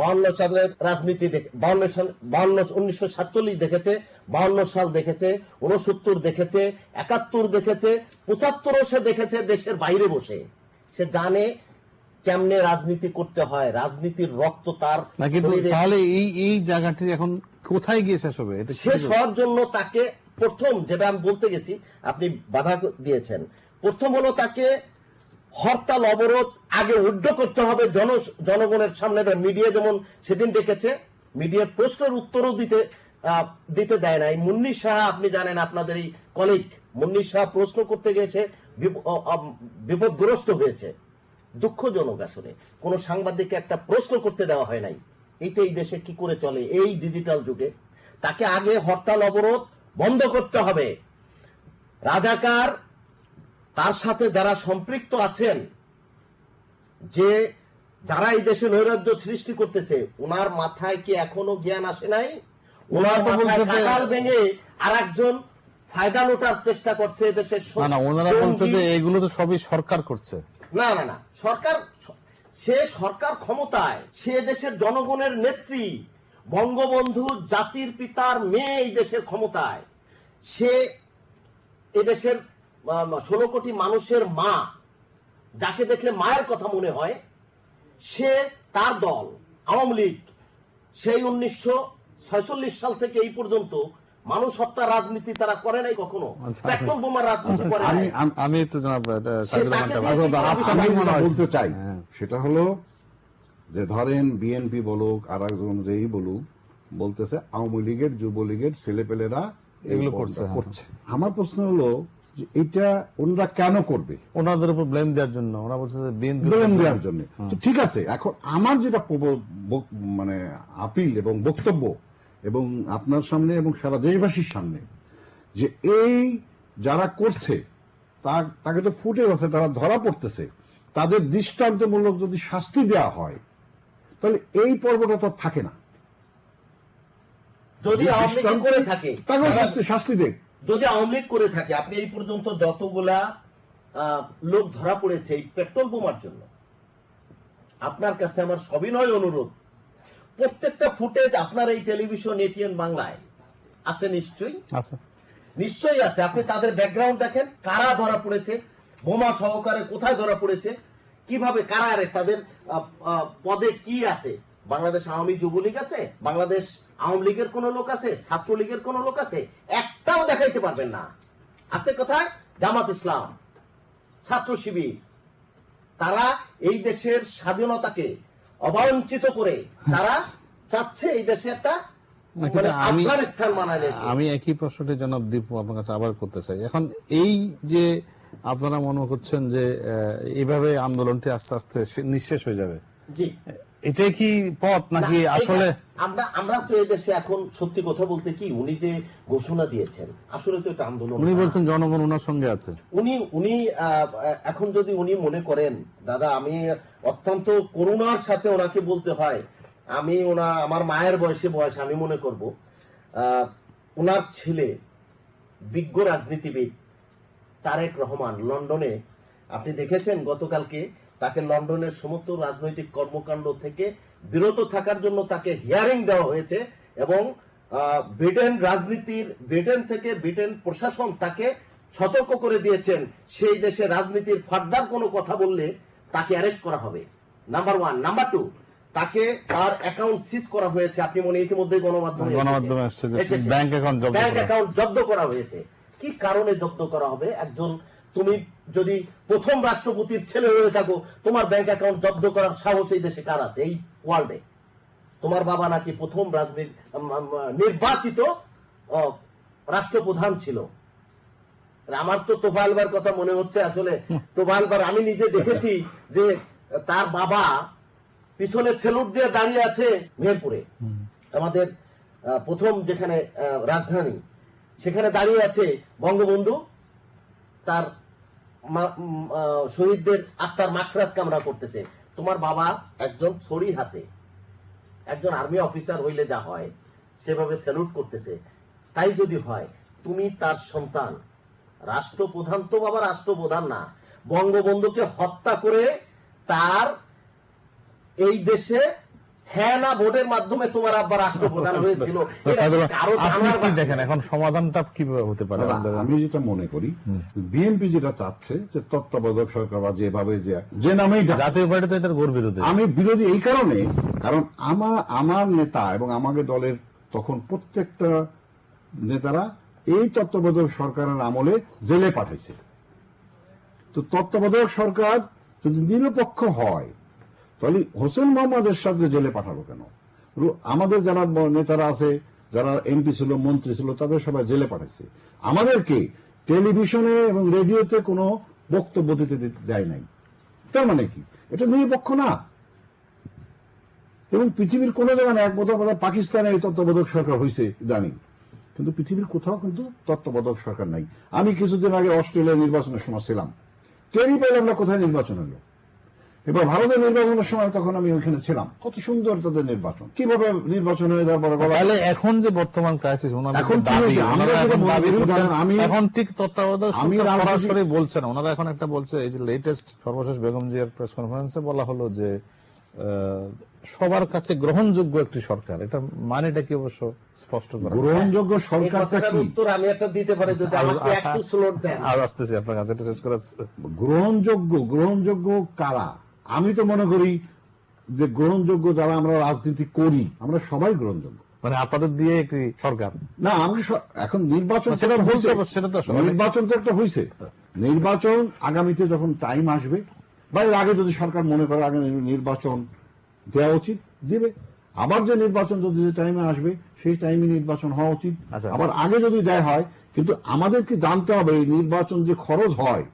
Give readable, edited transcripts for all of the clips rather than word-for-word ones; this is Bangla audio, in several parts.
52 সালের রাজনীতি 1947 দেখেছে, 52 সাল দেখেছে, 69 দেখেছে, 71 দেখেছে, 75 সে দেখেছে দেশের বাইরে বসে। সে জানে কেমনে রাজনীতি করতে হয়, রাজনীতির রক্ত তার। তাহলে এই জায়গাটি এখন কোথায় গিয়ে শেষ হবে? শেষ হওয়ার জন্য তাকে প্রথম যেটা আমি বলতে গেছি, আপনি বাধা দিয়েছেন, প্রথম হলো তাকে হরতাল অবরোধ আগে উদ্ধ করতে হবে জনগণের সামনে। মিডিয়া যেমন সেদিন ডেকেছে, মিডিয়ার প্রশ্নের উত্তরও দিতে দেয় নাই। মুন্নী শাহ, আপনি জানেন, আপনাদের এই কলিগ মুন্নী শাহ প্রশ্ন করতে গিয়েছে, বিপদগ্রস্ত হয়েছে। দুঃখজনক আসলে কোন সাংবাদিককে একটা প্রশ্ন করতে দেওয়া হয় নাই। এইটা এই দেশে কি করে চলে এই ডিজিটাল যুগে? তাকে আগে হরতাল অবরোধ বন্ধ করতে হবে। রাজাকার, তার সাথে যারা সম্পৃক্ত আছেন, যে যারা এই দেশে নৈরাজ্য সৃষ্টি করতেছে, ওনার মাথায় কি এখনো জ্ঞান আসে নাই? ওনার মাথায় কাঁঠাল ভেঙে আর একজন ফায়দা লোটার চেষ্টা করছে দেশের। না, ওনারা বলছে যে এগুলো তো সবই সরকার করছে। না না না, সরকার ক্ষমতায়, সে দেশের জনগণের নেত্রী, বঙ্গবন্ধু জাতির পিতার মেয়ে এই দেশের ক্ষমতায়, সে এদেশের 16 কোটি মানুষের মা, যাকে দেখলে মায়ের কথা মনে হয়, সে, তার দল আওয়ামী লীগ সেই 1946 সাল থেকে এই পর্যন্ত মানুষ হত্যার রাজনীতি তারা করে নাই কখনো, পেট্রোল বোমার রাজনীতি করে নাই। আমি তো বলতে চাই সেটা হলো যে ধরেন বিএনপি বলুক আর একজন যেই বলুক, বলতেছে আওয়ামী লীগের যুবলীগের ছেলেপেলেরা এগুলো করছে। আমার প্রশ্ন হলো যে এটা ওনারা কেন করবে? ওনাদের উপর ব্লেম দেওয়ার জন্য। ওরা বলছে যে ব্লেম দেওয়ার জন্য। ঠিক আছে, এখন আমার যেটা মানে আপিল এবং বক্তব্য এবং আপনার সামনে এবং সারা দেশবাসীর সামনে, যে এই যারা করছে তাকে তো ফুটে আছে, তারা ধরা পড়তেছে, তাদের দৃষ্টান্তমূলক যদি শাস্তি দেওয়া হয় তাহলে এই পর্বটা তো থাকে না। যদি আওয়ামী লীগ করে থাকে তাকে শাস্তি দেখ। যদি আওয়ামী লীগ করে থাকে, আপনি এই পর্যন্ত যতগুলা লোক ধরা পড়েছে এই পেট্রোল বোমার জন্য, আপনার কাছে আমার সবিনয় অনুরোধ, প্রত্যেকটা ফুটেজ আপনার এই টেলিভিশন এটিএন বাংলায় আছে, নিশ্চয়ই আছে। আপনি তাদের ব্যাকগ্রাউন্ড দেখেন, কারা ধরা পড়েছে, বোমা সহকারে কোথায় ধরা পড়েছে, কিভাবে কারা অ্যারেস্ট, তাদের পদে কি আছে। বাংলাদেশ আওয়ামী যুবলীগ আছে, বাংলাদেশ আওয়ামী লীগের কোন লোক আছে, ছাত্রলীগের কোন লোক আছে, একটাও দেখাইতে পারবেন না। আছে কোথায়? জামাত ইসলাম, ছাত্র শিবির। তারা এই দেশের স্বাধীনতাকে অবাঞ্ছিত করে তারা চাচ্ছে এই দেশে একটা আফগানিস্তান বানালে। আমি একই প্রশ্নটি জনাব দীপু আপনার কাছে আবার করতে চাই। এখন এই যে আপনারা মনে করছেন যে এইভাবে আন্দোলনটি আস্তে আস্তে নিঃশেষ হয়ে যাবে, জি, এটাই কি পথ নাকি? আসলে আমরা তো এই দেশে এখন সত্যি কথা বলতে কি, উনি যে ঘোষণা দিয়েছেন, আসলে তো এটা আন্দোলন। উনি বলছেন জনগণ ওনার সঙ্গে আছে। উনি এখন যদি উনি মনে করেন, দাদা আমি অত্যন্ত করুণার সাথে ওনাকে বলতে হয়, আমি আমার মায়ের বয়স, আমি মনে করব ওনার ছেলে বিজ্ঞ রাজনীতিবিদ তারেক রহমান লন্ডনে, আপনি দেখেছেন গতকালকে তাকে লন্ডনের সমস্ত রাজনৈতিক কর্মকাণ্ড থেকে বিরত থাকার জন্য তাকে হিয়ারিং দেওয়া হয়েছে, এবং ব্রিটেন থেকে ব্রিটেন প্রশাসন তাকে সতর্ক করে দিয়েছেন, সেই দেশে রাজনীতির ফার্দার কোনো কথা বললে তাকে অ্যারেস্ট করা হবে। নাম্বার 1। নাম্বার 2, তাকে তার অ্যাকাউন্ট সিজ করা হয়েছে। আপনি ইতিমধ্যে গণমাধ্যমে ব্যাংক অ্যাকাউন্ট জব্দ করা হয়েছে। কি কারণে জব্দ করা হবে? তুমি যদি প্রথম রাষ্ট্রপতির ছেলে হয়ে থাকো, তোমার ব্যাংক অ্যাকাউন্ট জব্দ করার সাহস এই দেশে কার আছে? এই ওয়ার্ল্ডে তোমার বাবা নাকি প্রথম নির্বাচিত রাষ্ট্রপ্রধান ছিল। আমার তো তোফায়েলবার কথা মনে হচ্ছে, আসলে তোফায়েলবার আমি নিজে দেখেছি যে তার বাবা পিছনে সেলুট দিয়ে দাঁড়িয়ে আছে মেহেরপুরে, আমাদের প্রথম যেখানে রাজধানী, সেখানে দাঁড়িয়ে আছে বঙ্গবন্ধু তার শহীদদের আত্মার মাগফিরাত কামনা করতেছে। তোমার বাবা একজন ছড়ি হাতে, একজন আর্মি অফিসার হইলে যা হয় সেভাবে স্যালুট করতেছে। তাই যদি হয়, তুমি তার সন্তান, রাষ্ট্রপ্রধান তো বাবা রাষ্ট্রপ্রধান না, বঙ্গবন্ধুকে হত্যা করে তার এই দেশে হ্যাঁ না ভোটের মাধ্যমে তোমার আব্বা রাষ্ট্রপ্রধান হয়েছিল, কারো আপনি জানার কি দেখেন এখন সমাধানটা কিভাবে হতে পারে? আমি যেটা মনে করি বিএনপি যেটা চাচ্ছে যে তত্ত্বাবধায়ক সরকার বা যেভাবে যে নামেই জাতীয় পার্টি তো এটার ঘোর বিরোধী। আমি বিরোধী এই কারণে, কারণ আমার নেতা এবং আমাদের দলের তখন প্রত্যেকটা নেতারা এই তত্ত্বাবধায়ক সরকারের আমলে জেলে পাঠাইছে। তো তত্ত্বাবধায়ক সরকার যদি নিরপেক্ষ হয় তাহলে হোসেন মোহাম্মদ এরশাদকে জেলে পাঠালো কেন? আমাদের যারা নেতারা আছে, যারা এমপি ছিল, মন্ত্রী ছিল, তাদের সবাই জেলে পাঠাইছে। আমাদেরকে টেলিভিশনে এবং রেডিওতে কোনো বক্তব্য দিতে দেয় নাই। তার মানে কি এটা নিরপেক্ষ না? এবং পৃথিবীর কোন জায়গায় না, একমাত্র পাকিস্তানে এই তত্ত্বাবধায়ক সরকার হয়েছে জানি, কিন্তু পৃথিবীর কোথাও কিন্তু তত্ত্বাবধায়ক সরকার নাই। আমি কিছুদিন আগে অস্ট্রেলিয়া নির্বাচনের সময় ছিলাম, টেরি পেলাম না কোথায় নির্বাচন হলো। এবার ভারতের নির্বাচনের সময় তখন আমি ওইখানে ছিলাম, কত সুন্দর তাদের নির্বাচন, কিভাবে নির্বাচন হয়ে যাওয়ার পরে তাহলে এখন যে বর্তমান ক্রাইসিস, এখন ঠিক তত্ত্বাবধায়ক সরাসরি বলছেন ওনারা। এখন একটা বলছে, এই যে লেটেস্ট সর্বশেষ বেগম জিয়ার প্রেস কনফারেন্সে বলা হলো যে সবার কাছে গ্রহণযোগ্য একটি সরকার। এটা মানেটা কি অবশ্য স্পষ্ট করা। গ্রহণযোগ্য সরকারটা কি? উত্তর আমি একটা দিতে পারি যদি আমাকে একটু স্লোট দেন। আজ আসতেছি আপনার কাছে, এটা শেষ করা। গ্রহণযোগ্য কারা? আমি তো মনে করি যে গ্রহণযোগ্য যারা আমরা রাজনীতি করি, আমরা সবাই গ্রহণযোগ্য। মানে আপনাদের দিয়ে একটি সরকার না, আমাকে এখন নির্বাচন সেটা বলতে, সেটা তো নির্বাচন তো একটা হয়েছে। নির্বাচন আগামীতে যখন টাইম আসবে বা এর আগে যদি সরকার মনে করে আগে নির্বাচন দেওয়া উচিত, দিবে। আবার যে নির্বাচন যদি যে টাইমে আসবে সেই টাইমে নির্বাচন হওয়া উচিত। আবার আগে যদি দেয় হয়, কিন্তু আমাদেরকে জানতে হবে এই নির্বাচন যে খরচ হয়,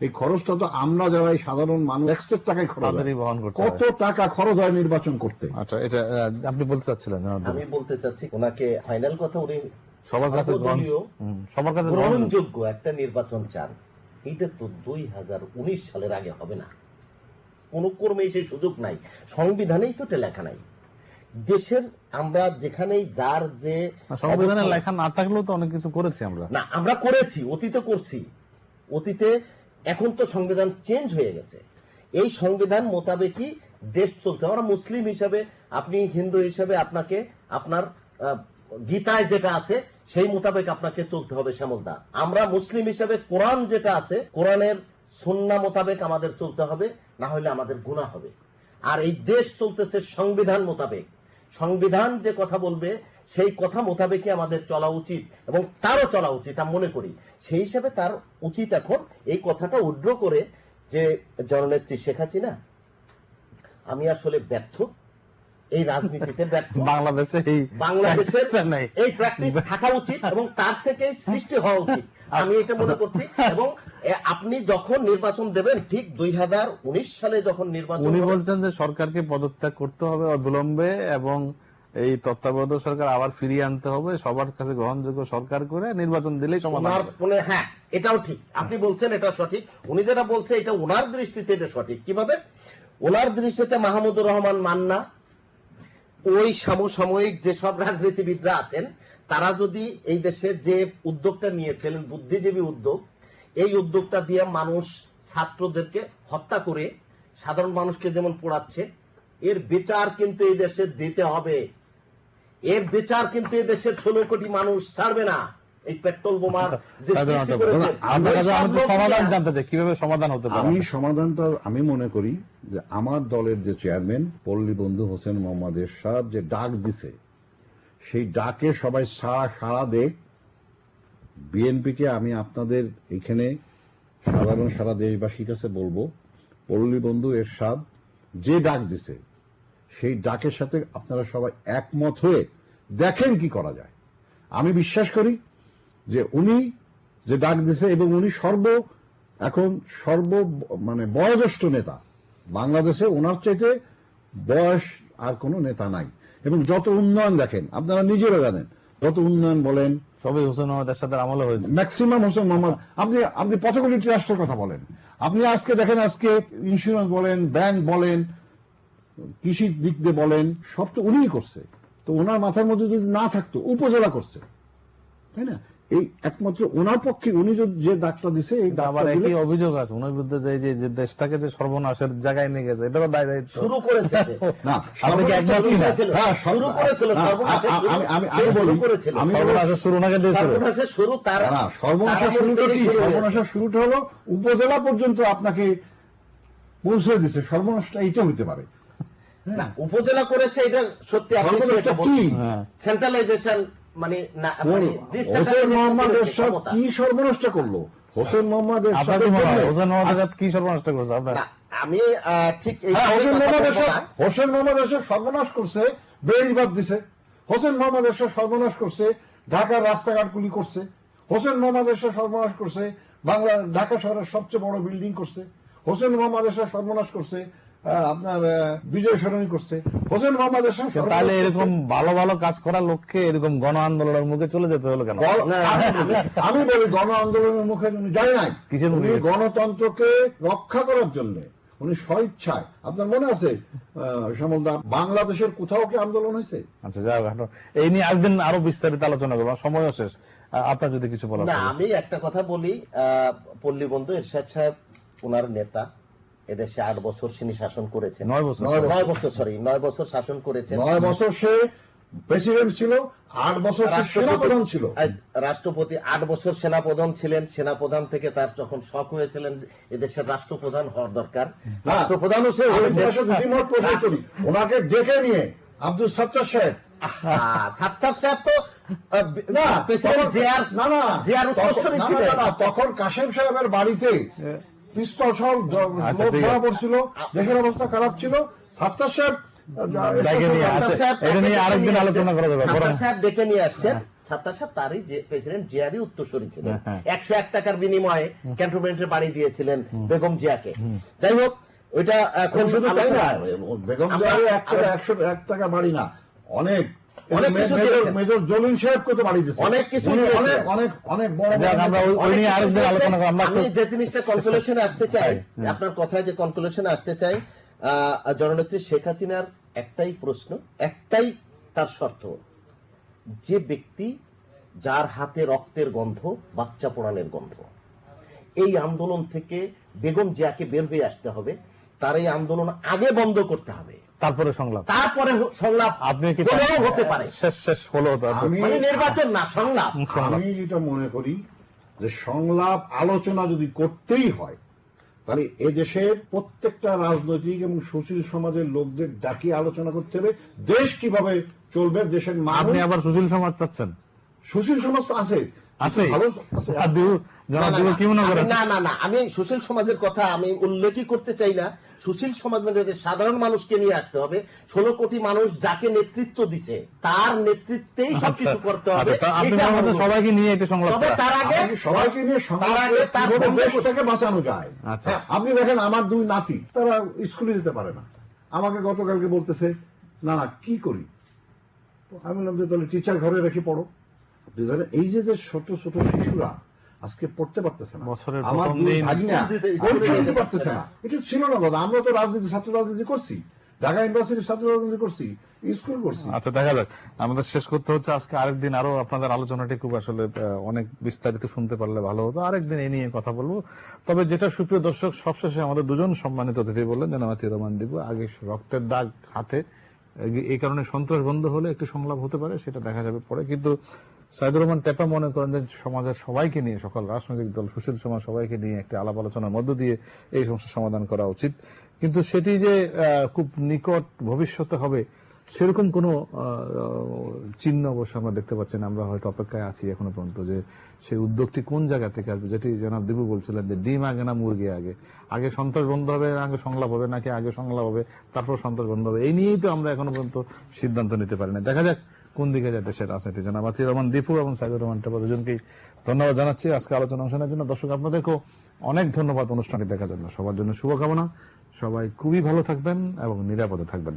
এই খরচটা তো আমরা যারা এই সাধারণ মানুষ একশো টাকায় খরচ, কত টাকা খরচ হয় নির্বাচন করতে। আচ্ছা, এটা আপনি বলতে চাচ্ছিলেন? আমি বলতে চাচ্ছি ওনাকে ফাইনাল কথা, উনি সবার কাছে গ্রহণযোগ্য একটা নির্বাচন চান। এটা তো 2019 সালের আগে হবে না, কোন কর্মে সেই সুযোগ নাই, সংবিধানেই তো লেখা নাই। দেশের আমরা যেখানেই যার যে সংবিধানে লেখা না থাকলেও তো অনেক কিছু করেছি আমরা। না, আমরা করেছি, অতীতে করছি, অতীতে। এখন তো সংবিধান চেঞ্জ হয়ে গেছে। এই সংবিধান মোতাবেকই দেশ চলতে। আমরা মুসলিম হিসাবে, আপনি হিন্দু হিসাবে, আপনাকে আপনার গীতায় যেটা আছে সেই মোতাবেক আপনাকে চলতে হবে শ্যামলদা। আমরা মুসলিম হিসাবে কোরআন যেটা আছে, কোরআনের সুন্নাহ মোতাবেক আমাদের চলতে হবে, না হলে আমাদের গুনাহ হবে। আর এই দেশ চলতেছে সংবিধান মোতাবেক। সংবিধান যে কথা বলবে সেই কথা মোতাবেকই আমাদের চলা উচিত, এবং তারও চলা উচিত আমি মনে করি। সেই হিসাবে তার উচিত এখন এই কথাটা উড্র করে যে জননেত্রী শেখ হাসিনা, আমি আসলে ব্যর্থ, এই রাজনীতিতে ব্যর্থ, বাংলাদেশে এই প্র্যাকটিস থাকা উচিত এবং তার থেকে সৃষ্টি হওয়া উচিত, আমি এটা মনে করছি। এবং আপনি যখন নির্বাচন দেবেন, ঠিক 2019 সালে যখন নির্বাচন, উনি বলছেন যে সরকারকে পদত্যাগ করতে হবে অবিলম্বে এবং এই তত্ত্বাবধায়ক সরকার আবার ফিরিয়ে আনতে হবে, সবার কাছে গ্রহণযোগ্য সরকার করে নির্বাচন দিলেই সমাধান হবে। হ্যাঁ, এটাও ঠিক, আপনি বলছেন এটা সঠিক। উনি যেটা বলছে এটা ওনার দৃষ্টিতে এটা সঠিক। কিভাবে? ওনার দৃষ্টিতে মাহমুদুর রহমান মান্না, ওই সমসাময়িক যেসব রাজনীতিবিদরা আছেন, তারা যদি এই দেশে যে উদ্যোগটা নিয়েছিলেন, বুদ্ধিজীবী উদ্যোগ, এই উদ্যোগটা দিয়ে মানুষ, ছাত্রদেরকে হত্যা করে সাধারণ মানুষকে যেমন পোড়াচ্ছে, এর বিচার কিন্তু এই দেশে দিতে হবে। এর বিচার কিন্তু এই দেশের 16 কোটি মানুষ ছাড়বে না। এই পেট্রোল বোমার সমাধান জানতে চাই, কিভাবে সমাধান হতে পারে? সমাধানটা আমি মনে করি যে আমার দলের যে চেয়ারম্যান পল্লী বন্ধু হোসেন মোহাম্মদ এরশাদ যে ডাক দিছে, সেই ডাকে সবাই সাড়া দেখ। বিএনপিকে আমি আপনাদের এখানে সাধারণ সারা দেশবাসীর কাছে বলবো, পল্লী বন্ধু এরশাদ যে ডাক দিছে সেই ডাকের সাথে আপনারা সবাই একমত হয়ে দেখেন কি করা যায়। আমি বিশ্বাস করি যে উনি যে ডাক দিছে, এবং উনি এখন মানে বয়োজ্যেষ্ঠ নেতা বাংলাদেশে, ওনার চাইতে বয়স আর কোন নেতা নাই। এবং যত উন্নয়ন দেখেন, আপনারা নিজেরা জানেন, যত উন্নয়ন বলেন সবই হোসেন মোহাম্মদের সাথে আমলে হয়েছে, ম্যাক্সিমাম হোসেন মোহাম্মদ। আপনি পঁচাকোটি রাষ্ট্রের কথা বলেন, আপনি আজকে দেখেন, আজকে ইন্স্যুরেন্স বলেন, ব্যাংক বলেন, কৃষির দিক দিয়ে বলেন, সব তো উনিই করছে। তো ওনার মাথার মধ্যে যদি না থাকতো, উপজেলা করছে, তাই না? এই একমাত্র ওনার পক্ষে উনি যে ডাকটা দিছে এই আবার একই অভিযোগ আছে ওনার বিরুদ্ধে যে দেশটাকে যে সর্বনাশের জায়গায় নিয়ে গেছে এটারও দায় দায়িত্ব শুরু করেছে না আপনি কি একমত কিনা? শুরু করেছিল সর্বনাশের শুরু নাকি দিয়ে শুরু? সর্বনাশের শুরু তার না, সর্বনাশের শুরুটা কি? সর্বনাশের শুরুটা হলো উপজেলা পর্যন্ত আপনাকে পৌঁছে দিছে, সর্বনাশটা এইটা হইতে পারে না, উপজেলা করেছে এটা সত্যি। আপনি সর্বনাশটা কি? সেন্ট্রালাইজেশন মানে হোসেন মোহাম্মদ এরশাদ কি সর্বনাশটা করলো? হোসেন মোহাম্মদ আপনার কি মনে হয় হোসেন মোহাম্মদ এরশাদ কি সর্বনাশটা করছে আপনার? আমি ঠিক এই হোসেন মোহাম্মদ এরশাদ সর্বনাশ করছে, বেড়িবাদ দিছে। হোসেন মোহাম্মদ এরশাদ সর্বনাশ করছে, ঢাকার রাস্তাঘাটগুলি করছে। হোসেন মোহাম্মদ এরশাদ সর্বনাশ করছে, ঢাকা শহরের সবচেয়ে বড় বিল্ডিং করছে। হোসেন মোহাম্মদ এরশাদ সর্বনাশ করছে, আপনার বিজয় সরণি করছে। হোসেন মোহাম্মদ এরশাদ তাহলে এরকম ভালো ভালো কাজ করার লক্ষ্যে এরকম গণ আন্দোলনের মুখে চলে যেতে হলো কেন? আমি বলি গণ আন্দোলনের মুখে উনি যায় নাই, কিসের মুখে? উনি গণতন্ত্রকে রক্ষা করার জন্য উনি স্বইচ্ছায়। আপনার মনে আছে শ্যামলদা, বাংলাদেশের কোথাও কি আন্দোলন হয়েছে? আচ্ছা, যাই হোক, এই নিয়ে একদিন আরো বিস্তারিত আলোচনা করবো, সময়ও শেষ। আপনার যদি কিছু বলার না, আমি একটা কথা বলি। পল্লী বন্ধু এরশাদ সাহেব ওনার নেতা, এদেশে 8 বছর তিনি শাসন করেছেন। 9 বছর 9 বছর শাসন করেছেন। 9 বছর সে প্রেসিডেন্ট ছিল, 8 বছর সেনাপ্রধান ছিল। রাষ্ট্রপতি 8 বছর সেনাপ্রধান ছিলেন। সেনাপ্রধান থেকে তার যখন শখ হয়েছিলেন এদেশের রাষ্ট্রপ্রধান হওয়ার দরকার, রাষ্ট্রপ্রধানও সে হয়েছে। ওনাকে ডেকে নিয়ে আব্দুল সত্তার সাহেব, সত্তার সাহেব তো না প্রেসিডেন্ট জিয়ার উত্তরসূরি ছিলেন। তখন কাশেম সাহেবের বাড়িতে পিস্তল সহ লোক ধরা পড়ছিল, দেশের অবস্থা খারাপ ছিল। সত্তার সাহেব আরেকদিন আলোচনা করা যাবে। সাহেব ডেকে নিয়ে আসছেন। সত্তার সাহেব তারই প্রেসিডেন্ট জিয়ারই উত্তরসূরি ছিলেন। 101 টাকার বিনিময়ে ক্যান্টনমেন্টের বাড়ি দিয়েছিলেন বেগম জিয়াকে। যাই হোক, ওইটা এখন শুধু তাই না, বেগম জিয়া 101 টাকা বাড়ি না, অনেক মেজর জলিল সাহেবকে তো বাড়ি দিয়েছে, অনেক কিছু, অনেক বড়। আমি যে জিনিসটা কনক্লুশনে আসতে চাই, আপনার কথায় যে কনক্লুশনে আসতে চাই, জননেত্রী শেখ হাসিনার একটাই প্রশ্ন, একটাই তার শর্ত, যে ব্যক্তি যার হাতে রক্তের গন্ধ, বাচ্চা পোড়ানোর গন্ধ, এই আন্দোলন থেকে বেগম জিয়াকে বের হয়ে আসতে হবে। তার এই আন্দোলন আগে বন্ধ করতে হবে, তারপরে সংলাপ আপনি কি হতে পারে। শেষ হলো মানে নির্বাচন না, সংলাপ। আমি যেটা মনে করি যে সংলাপ আলোচনা যদি করতেই হয়, তাহলে এদেশের প্রত্যেকটা রাজনৈতিক এবং সুশীল সমাজের লোকদের ডাকি আলোচনা করতে হবে, দেশ কিভাবে চলবে, দেশের। আপনি আবার সুশীল সমাজ চাচ্ছেন? সুশীল সমাজ তো আছে, আমি সুশীল সমাজের কথা আমি উল্লেখই করতে চাই না। সুশীল সমাজ মানে সাধারণ মানুষকে নিয়ে আসতে হবে। 16 কোটি মানুষ যাকে নেতৃত্ব দিছে তার নেতৃত্বেই সবকিছু করতে হবে। সবাইকে নিয়ে একটা সংলাপ, তার আগে সবাইকে নিয়ে দেশটাকে বাঁচানো যায়। আপনি দেখেন আমার 2 নাতি, তারা স্কুলে যেতে পারে না। আমাকে গতকালকে বলতেছে, না কি করি? আমি বললাম যে তাহলে টিচার ঘরে রেখে পড়ো। এই যে ছোট ছোট শিশুরা আজকে পড়তে পারতেছে না, আমার পারতেছে না, এটা ছিল না দাদা। আমরা তো রাজনীতি, ছাত্র রাজনীতি করছি, ঢাকা ইউনিভার্সিটির ছাত্র রাজনীতি করছি, স্কুল করছি। আচ্ছা, দেখা যাক, আমাদের শেষ করতে হচ্ছে। আজকে আরেকদিন আরো আপনাদের আলোচনাটি খুব আসলে অনেক বিস্তারিত শুনতে পারলে ভালো হতো, আরেকদিন এই নিয়ে কথা বলবো। তবে যেটা সুপ্রিয় দর্শক, সবশেষে আমাদের 2জন সম্মানিত অতিথি বললেন, জনাব আতিউর রহমান দিবু, আগে রক্তের দাগ হাতে, এই কারণে সন্ত্রাস বন্ধ হলে একটু সংলাপ হতে পারে, সেটা দেখা যাবে পরে। কিন্তু সাইদুর রহমান টেপা মনে করেন যে সমাজের সবাইকে নিয়ে, সকল রাজনৈতিক দল, সুশীল সমাজ সবাইকে নিয়ে একটি আলাপ আলোচনার মধ্য দিয়ে এই সমস্যার সমাধান করা উচিত। কিন্তু সেটি যে খুব নিকট ভবিষ্যতে হবে সেরকম কোন চিহ্ন অবশ্য আমরা দেখতে পাচ্ছি না। আমরা হয়তো অপেক্ষায় আছি এখনো পর্যন্ত যে সেই উদ্যোগটি কোন জায়গা থেকে আসবে। যেটি জনাব দিবু বলছিলেন যে ডিম আগে না মুরগি আগে, আগে সন্ত্রাস বন্ধ হবে, আগে সংলাপ হবে, নাকি আগে সংলাপ হবে তারপর সন্ত্রাস বন্ধ হবে, এই নিয়েই তো আমরা এখনো পর্যন্ত সিদ্ধান্ত নিতে পারি না। দেখা যাক কোন দিকে যায় দেশের রাজনীতি। জনাব আতিউর রহমান দীপু এবং সাইদুর রহমান টেপা, দুজনকেই ধন্যবাদ জানাচ্ছি আজকে আলোচনা অনুষ্ঠানের জন্য। দর্শক আপনাদেরকেও অনেক ধন্যবাদ অনুষ্ঠানটি দেখার জন্য। সবার জন্য শুভকামনা, সবাই খুবই ভালো থাকবেন এবং নিরাপদে থাকবেন।